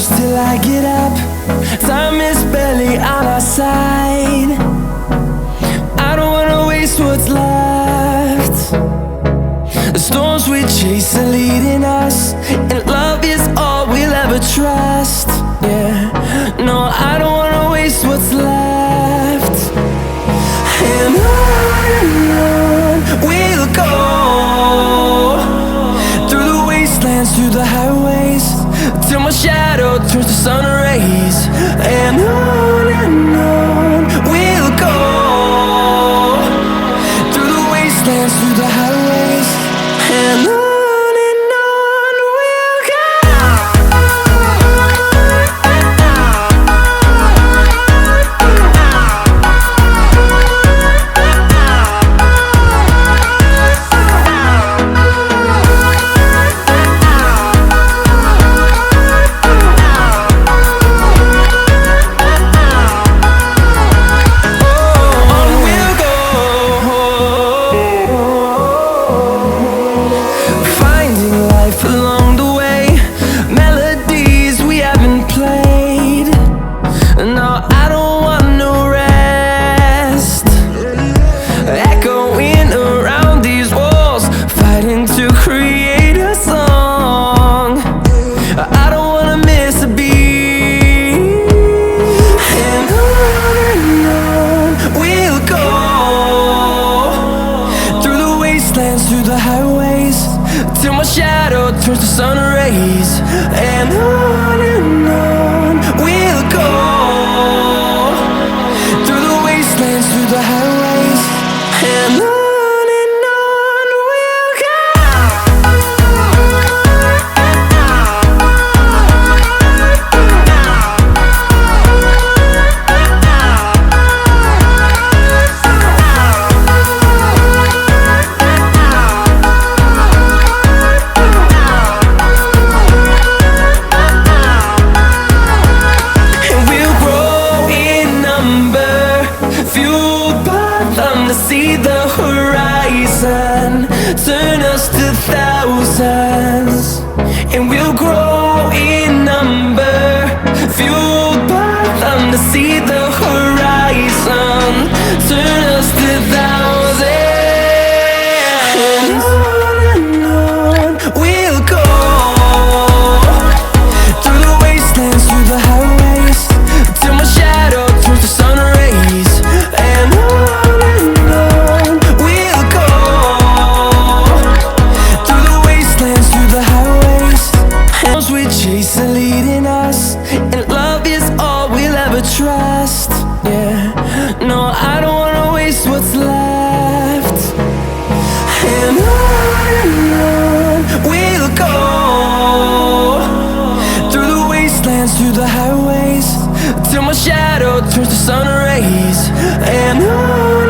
close till I get up. Time is barely on our side. I don't wanna waste what's left. The storms we chase are leading us, and love is all we'll ever trust. Yeah, no, I don't wanna waste what's left. And on we'll go, through the wastelands, through the highways, till my shadow turns to sun rays. And on we'll go, through the wastelands, through the highways, and on we'll go. Along the way, melodies we haven't played. No, I don't want no rest. Echoing around these walls, fighting to create a song. I don't wanna miss a beat. And on we'll go, through the wastelands, through the highways, till my shadow turns to sun rays. And on we'll go, through the wastelands, through the highways, and on we'll go. To see the horizon turn us to thousands, and we'll grow in number, fueled by them. To see the horizon turn us to thousands, and on we'll go, through the wastelands, through the highways, till my shadow turns to sun rays. And we chase are leading us, and love is all we'll ever trust. Yeah, no, I don't wanna waste what's left. And on we'll go, through the wastelands, through the highways, till my shadow turns to sun rays. And on